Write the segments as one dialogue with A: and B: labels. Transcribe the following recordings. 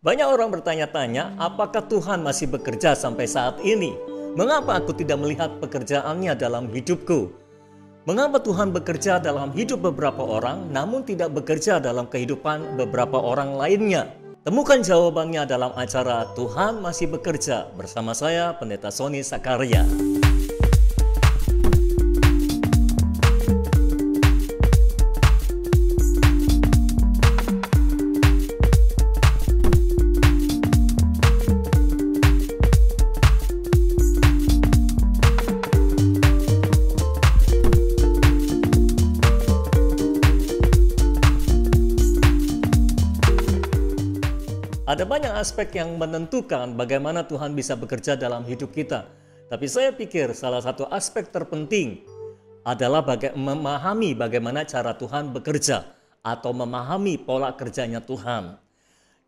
A: Banyak orang bertanya-tanya, apakah Tuhan masih bekerja sampai saat ini? Mengapa aku tidak melihat pekerjaannya dalam hidupku? Mengapa Tuhan bekerja dalam hidup beberapa orang, namun tidak bekerja dalam kehidupan beberapa orang lainnya? Temukan jawabannya dalam acara Tuhan Masih Bekerja bersama saya, Pendeta Sony Sakarya. Ada banyak aspek yang menentukan bagaimana Tuhan bisa bekerja dalam hidup kita. Tapi saya pikir salah satu aspek terpenting adalah memahami bagaimana cara Tuhan bekerja atau memahami pola kerjanya Tuhan.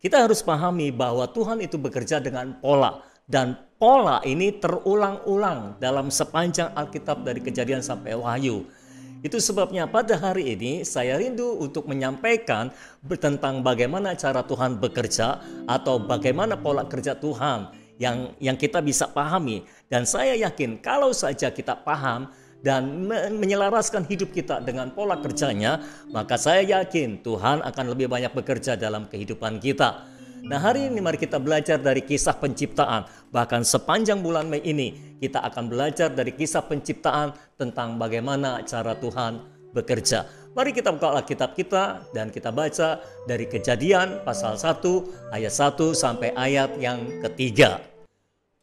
A: Kita harus pahami bahwa Tuhan itu bekerja dengan pola, dan pola ini terulang-ulang dalam sepanjang Alkitab dari Kejadian sampai Wahyu. Itu sebabnya pada hari ini saya rindu untuk menyampaikan tentang bagaimana cara Tuhan bekerja atau bagaimana pola kerja Tuhan yang kita bisa pahami. Dan saya yakin kalau saja kita paham dan menyelaraskan hidup kita dengan pola kerjanya, maka saya yakin Tuhan akan lebih banyak bekerja dalam kehidupan kita. Nah, hari ini mari kita belajar dari kisah penciptaan. Bahkan sepanjang bulan Mei ini kita akan belajar dari kisah penciptaan tentang bagaimana cara Tuhan bekerja. Mari kita buka Alkitab kita dan kita baca dari Kejadian pasal 1 ayat 1 sampai ayat yang ketiga.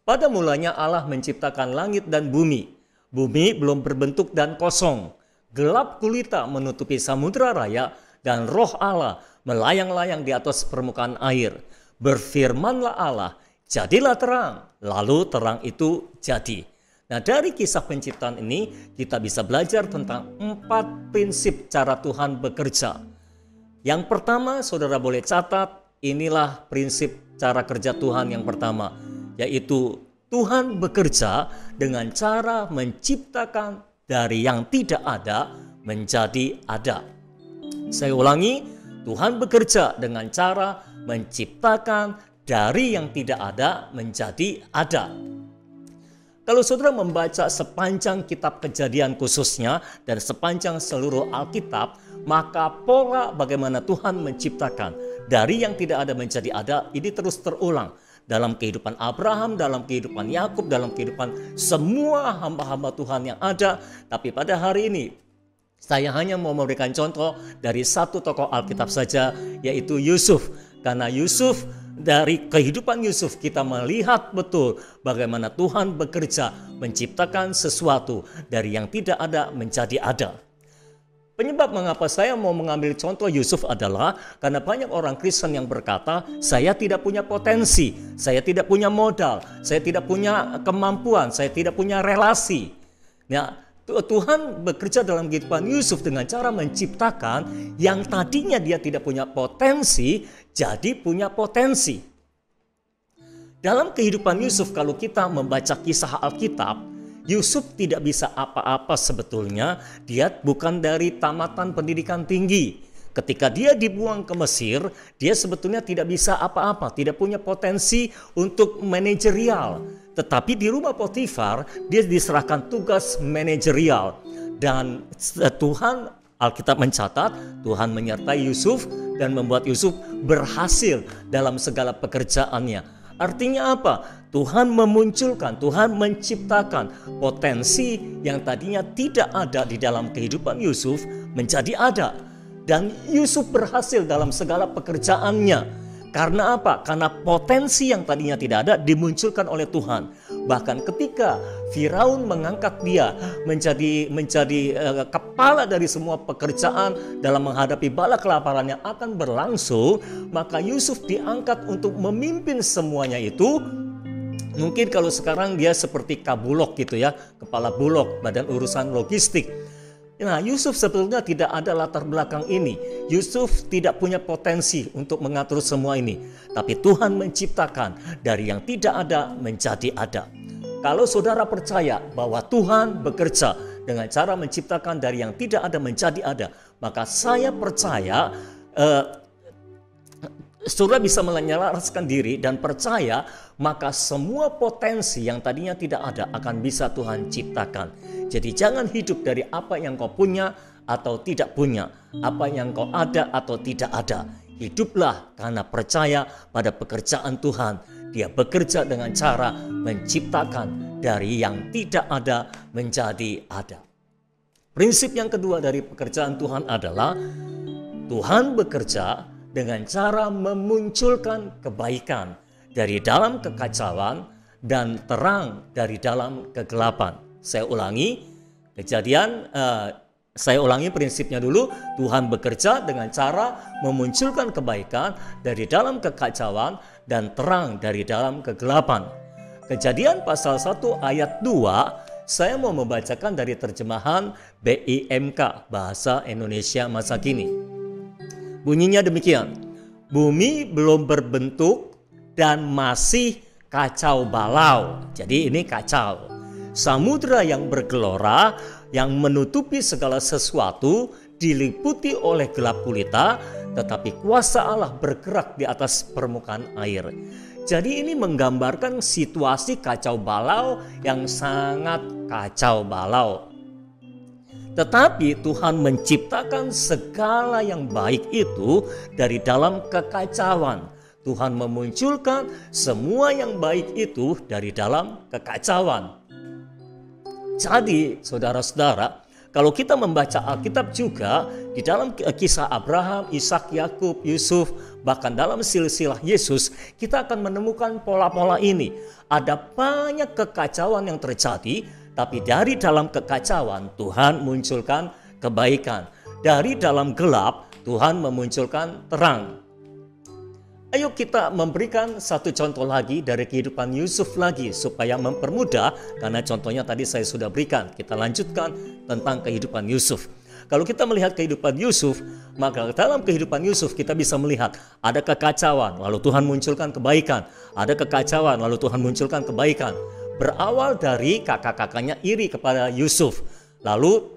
A: Pada mulanya Allah menciptakan langit dan bumi. Bumi belum berbentuk dan kosong. Gelap gulita menutupi samudera raya dan roh Allah melayang-layang di atas permukaan air. Berfirmanlah Allah, jadilah terang. Lalu terang itu jadi. Nah, dari kisah penciptaan ini kita bisa belajar tentang 4 prinsip cara Tuhan bekerja. Yang pertama, saudara boleh catat, inilah prinsip cara kerja Tuhan yang pertama, yaitu Tuhan bekerja dengan cara menciptakan dari yang tidak ada menjadi ada. Saya ulangi, Tuhan bekerja dengan cara menciptakan dari yang tidak ada menjadi ada. Kalau saudara membaca sepanjang kitab Kejadian khususnya dan sepanjang seluruh Alkitab, maka pola bagaimana Tuhan menciptakan dari yang tidak ada menjadi ada ini terus terulang dalam kehidupan Abraham, dalam kehidupan Yakub, dalam kehidupan semua hamba-hamba Tuhan yang ada. Tapi pada hari ini saya hanya mau memberikan contoh dari satu tokoh Alkitab saja, yaitu Yusuf. Karena Yusuf, dari kehidupan Yusuf kita melihat betul bagaimana Tuhan bekerja menciptakan sesuatu dari yang tidak ada menjadi ada. Penyebab mengapa saya mau mengambil contoh Yusuf adalah karena banyak orang Kristen yang berkata, saya tidak punya potensi, saya tidak punya modal, saya tidak punya kemampuan, saya tidak punya relasi. Nah, Tuhan bekerja dalam kehidupan Yusuf dengan cara menciptakan yang tadinya dia tidak punya potensi, jadi punya potensi. Dalam kehidupan Yusuf, kalau kita membaca kisah Alkitab, Yusuf tidak bisa apa-apa sebetulnya. Dia bukan dari tamatan pendidikan tinggi. Ketika dia dibuang ke Mesir, dia sebetulnya tidak bisa apa-apa, tidak punya potensi untuk manajerial. Tetapi di rumah Potifar, dia diserahkan tugas manajerial. Dan Tuhan, Alkitab mencatat, Tuhan menyertai Yusuf dan membuat Yusuf berhasil dalam segala pekerjaannya. Artinya apa? Tuhan memunculkan, Tuhan menciptakan potensi yang tadinya tidak ada di dalam kehidupan Yusuf menjadi ada. Dan Yusuf berhasil dalam segala pekerjaannya. Karena apa? Karena potensi yang tadinya tidak ada dimunculkan oleh Tuhan. Bahkan ketika Firaun mengangkat dia menjadi kepala dari semua pekerjaan dalam menghadapi bala kelaparan yang akan berlangsung, maka Yusuf diangkat untuk memimpin semuanya itu. Mungkin kalau sekarang dia seperti kabulok gitu ya, kepala bulog, badan urusan logistik. Nah, Yusuf sebetulnya tidak ada latar belakang ini. Yusuf tidak punya potensi untuk mengatur semua ini. Tapi Tuhan menciptakan dari yang tidak ada menjadi ada. Kalau saudara percaya bahwa Tuhan bekerja dengan cara menciptakan dari yang tidak ada menjadi ada, maka saya percaya saudara bisa menyelaraskan diri dan percaya, maka semua potensi yang tadinya tidak ada akan bisa Tuhan ciptakan. Jadi jangan hidup dari apa yang kau punya atau tidak punya, apa yang kau ada atau tidak ada. Hiduplah karena percaya pada pekerjaan Tuhan. Dia bekerja dengan cara menciptakan dari yang tidak ada menjadi ada. Prinsip yang kedua dari pekerjaan Tuhan adalah Tuhan bekerja dengan cara memunculkan kebaikan dari dalam kekacauan dan terang dari dalam kegelapan. Saya ulangi prinsipnya dulu. Tuhan bekerja dengan cara memunculkan kebaikan dari dalam kekacauan dan terang dari dalam kegelapan. Kejadian pasal 1 ayat 2, saya mau membacakan dari terjemahan BIMK, Bahasa Indonesia Masa Kini. Bunyinya demikian: bumi belum berbentuk dan masih kacau balau. Jadi ini kacau. Samudra yang bergelora, yang menutupi segala sesuatu, diliputi oleh gelap gulita, tetapi kuasa Allah bergerak di atas permukaan air. Jadi ini menggambarkan situasi kacau balau yang sangat kacau balau. Tetapi Tuhan menciptakan segala yang baik itu dari dalam kekacauan. Tuhan memunculkan semua yang baik itu dari dalam kekacauan. Jadi saudara-saudara, kalau kita membaca Alkitab juga, di dalam kisah Abraham, Ishak, Yakub, Yusuf, bahkan dalam silsilah Yesus, kita akan menemukan pola-pola ini. Ada banyak kekacauan yang terjadi, tapi dari dalam kekacauan Tuhan munculkan kebaikan. Dari dalam gelap Tuhan memunculkan terang. Ayo kita memberikan satu contoh lagi dari kehidupan Yusuf lagi supaya mempermudah, karena contohnya tadi saya sudah berikan. Kita lanjutkan tentang kehidupan Yusuf. Kalau kita melihat kehidupan Yusuf, maka dalam kehidupan Yusuf kita bisa melihat ada kekacauan, lalu Tuhan munculkan kebaikan. Ada kekacauan, lalu Tuhan munculkan kebaikan. Berawal dari kakak-kakaknya iri kepada Yusuf. Lalu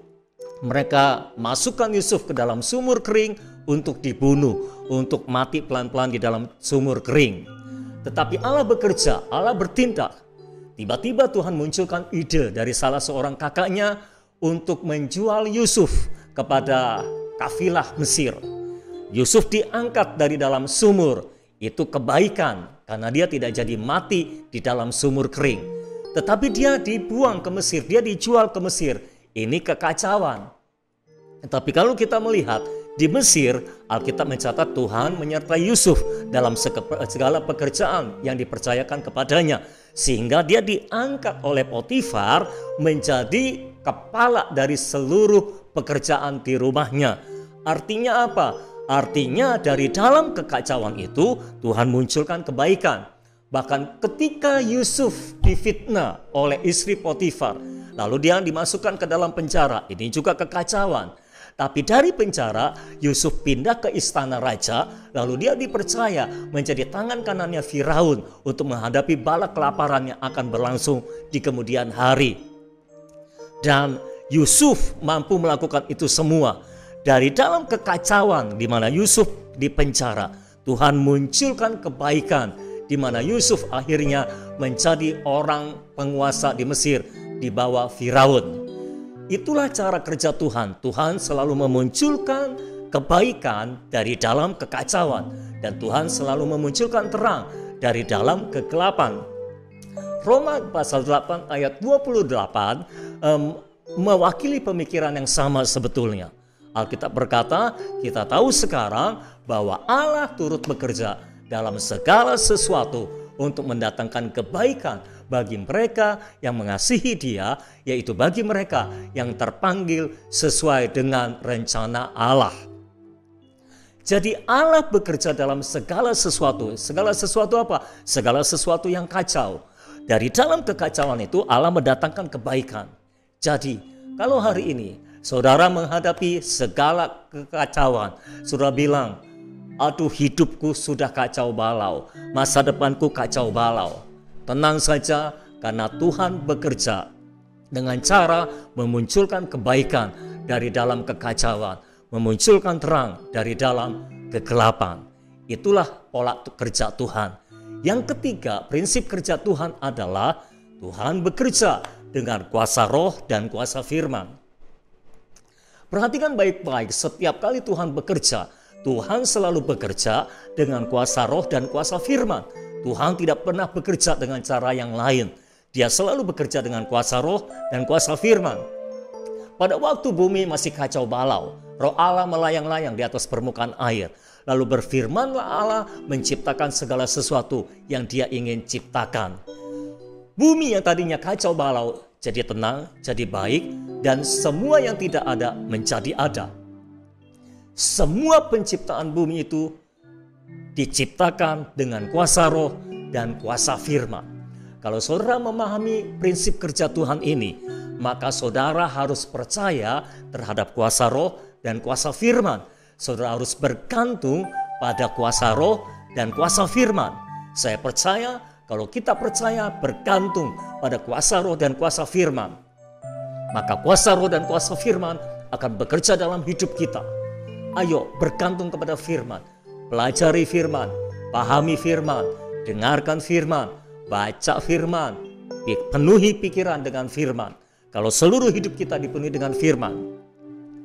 A: mereka masukkan Yusuf ke dalam sumur kering untuk dibunuh, untuk mati pelan-pelan di dalam sumur kering. Tetapi Allah bekerja, Allah bertindak. Tiba-tiba Tuhan munculkan ide dari salah seorang kakaknya untuk menjual Yusuf kepada kafilah Mesir. Yusuf diangkat dari dalam sumur. Itu kebaikan karena dia tidak jadi mati di dalam sumur kering. Tetapi dia dibuang ke Mesir, dia dijual ke Mesir. Ini kekacauan. Tetapi kalau kita melihat di Mesir, Alkitab mencatat Tuhan menyertai Yusuf dalam segala pekerjaan yang dipercayakan kepadanya. Sehingga dia diangkat oleh Potifar menjadi kepala dari seluruh pekerjaan di rumahnya. Artinya apa? Artinya dari dalam kekacauan itu Tuhan munculkan kebaikan. Bahkan ketika Yusuf difitnah oleh istri Potifar, lalu dia dimasukkan ke dalam penjara, ini juga kekacauan. Tapi dari penjara, Yusuf pindah ke istana raja, lalu dia dipercaya menjadi tangan kanannya Firaun untuk menghadapi bala kelaparan yang akan berlangsung di kemudian hari. Dan Yusuf mampu melakukan itu semua. Dari dalam kekacauan di mana Yusuf di penjara, Tuhan munculkan kebaikan di mana Yusuf akhirnya menjadi orang penguasa di Mesir di bawah Firaun. Itulah cara kerja Tuhan. Tuhan selalu memunculkan kebaikan dari dalam kekacauan. Dan Tuhan selalu memunculkan terang dari dalam kegelapan. Roma pasal 8 ayat 28 mewakili pemikiran yang sama sebetulnya. Alkitab berkata, kita tahu sekarang bahwa Allah turut bekerja dalam segala sesuatu untuk mendatangkan kebaikan bagi mereka yang mengasihi Dia, yaitu bagi mereka yang terpanggil sesuai dengan rencana Allah. Jadi Allah bekerja dalam segala sesuatu. Segala sesuatu apa? Segala sesuatu yang kacau. Dari dalam kekacauan itu Allah mendatangkan kebaikan. Jadi kalau hari ini saudara menghadapi segala kekacauan, saudara bilang, aduh hidupku sudah kacau balau, masa depanku kacau balau. Tenang saja karena Tuhan bekerja dengan cara memunculkan kebaikan dari dalam kekacauan, memunculkan terang dari dalam kegelapan. Itulah pola kerja Tuhan. Yang ketiga, prinsip kerja Tuhan adalah Tuhan bekerja dengan kuasa roh dan kuasa firman. Perhatikan baik-baik, setiap kali Tuhan bekerja, Tuhan selalu bekerja dengan kuasa roh dan kuasa firman. Tuhan tidak pernah bekerja dengan cara yang lain. Dia selalu bekerja dengan kuasa roh dan kuasa firman. Pada waktu bumi masih kacau balau, Roh Allah melayang-layang di atas permukaan air. Lalu berfirmanlah Allah menciptakan segala sesuatu yang Dia ingin ciptakan. Bumi yang tadinya kacau balau jadi tenang, jadi baik, dan semua yang tidak ada menjadi ada. Semua penciptaan bumi itu diciptakan dengan kuasa roh dan kuasa firman. Kalau saudara memahami prinsip kerja Tuhan ini, maka saudara harus percaya terhadap kuasa roh dan kuasa firman. Saudara harus bergantung pada kuasa roh dan kuasa firman. Saya percaya, kalau kita percaya bergantung pada kuasa roh dan kuasa firman, maka kuasa roh dan kuasa firman akan bekerja dalam hidup kita. Ayo bergantung kepada firman, pelajari firman, pahami firman, dengarkan firman, baca firman, penuhi pikiran dengan firman. Kalau seluruh hidup kita dipenuhi dengan firman,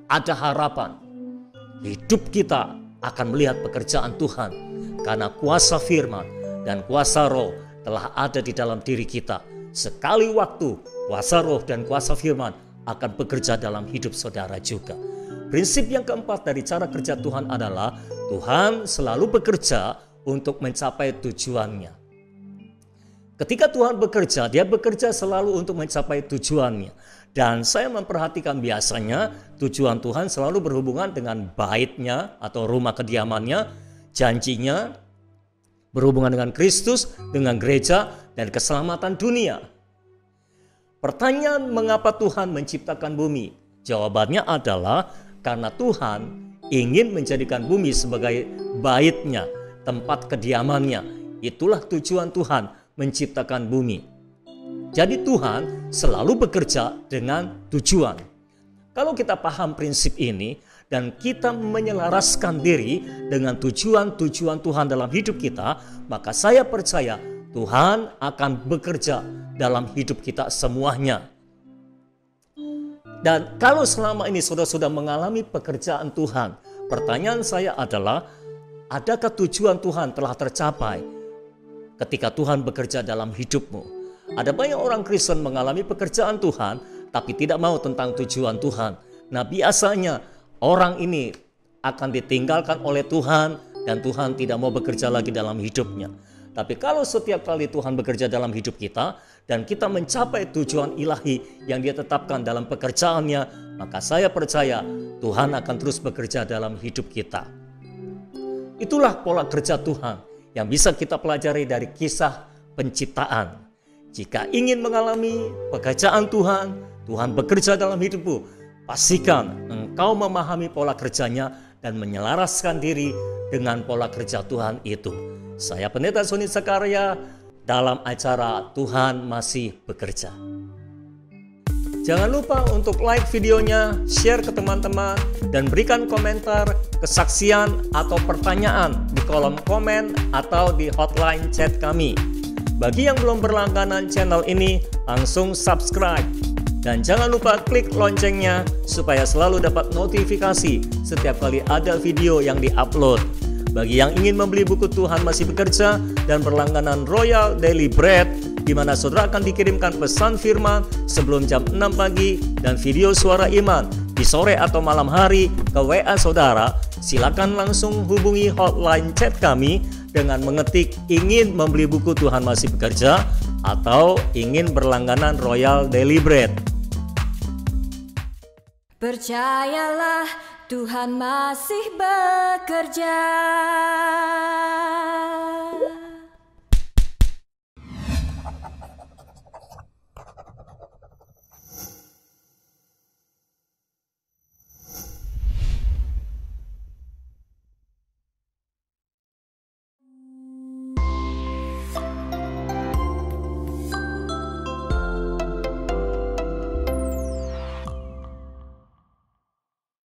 A: ada harapan. Hidup kita akan melihat pekerjaan Tuhan, karena kuasa firman dan kuasa roh telah ada di dalam diri kita. Sekali waktu, kuasa roh dan kuasa firman akan bekerja dalam hidup saudara juga. Prinsip yang keempat dari cara kerja Tuhan adalah Tuhan selalu bekerja untuk mencapai tujuannya. Ketika Tuhan bekerja, Dia bekerja selalu untuk mencapai tujuannya. Dan saya memperhatikan biasanya tujuan Tuhan selalu berhubungan dengan baitnya atau rumah kediamannya, janjinya, berhubungan dengan Kristus, dengan gereja, dan keselamatan dunia. Pertanyaan mengapa Tuhan menciptakan bumi? Jawabannya adalah karena Tuhan ingin menjadikan bumi sebagai baitnya, tempat kediamannya. Itulah tujuan Tuhan menciptakan bumi. Jadi Tuhan selalu bekerja dengan tujuan. Kalau kita paham prinsip ini dan kita menyelaraskan diri dengan tujuan-tujuan Tuhan dalam hidup kita, maka saya percaya Tuhan akan bekerja dalam hidup kita semuanya. Dan kalau selama ini saudara sudah mengalami pekerjaan Tuhan, pertanyaan saya adalah, adakah tujuan Tuhan telah tercapai ketika Tuhan bekerja dalam hidupmu? Ada banyak orang Kristen mengalami pekerjaan Tuhan, tapi tidak mau tentang tujuan Tuhan. Nah, biasanya orang ini akan ditinggalkan oleh Tuhan dan Tuhan tidak mau bekerja lagi dalam hidupnya. Tapi kalau setiap kali Tuhan bekerja dalam hidup kita dan kita mencapai tujuan ilahi yang Dia tetapkan dalam pekerjaannya, maka saya percaya Tuhan akan terus bekerja dalam hidup kita. Itulah pola kerja Tuhan yang bisa kita pelajari dari kisah penciptaan. Jika ingin mengalami pekerjaan Tuhan, Tuhan bekerja dalam hidupmu, pastikan engkau memahami pola kerjanya dan menyelaraskan diri dengan pola kerja Tuhan itu. Saya Pendeta Sony Sakarya dalam acara Tuhan Masih Bekerja. Jangan lupa untuk like videonya, share ke teman-teman, dan berikan komentar, kesaksian, atau pertanyaan di kolom komen atau di hotline chat kami. Bagi yang belum berlangganan channel ini, langsung subscribe. Dan jangan lupa klik loncengnya supaya selalu dapat notifikasi setiap kali ada video yang diupload. Bagi yang ingin membeli buku Tuhan Masih Bekerja dan berlangganan Royal Daily Bread, di mana saudara akan dikirimkan pesan firman sebelum jam 6 pagi dan video suara iman di sore atau malam hari ke WA saudara, silakan langsung hubungi hotline chat kami dengan mengetik ingin membeli buku Tuhan Masih Bekerja atau ingin berlangganan Royal Daily Bread.
B: Percayalah Tuhan masih bekerja.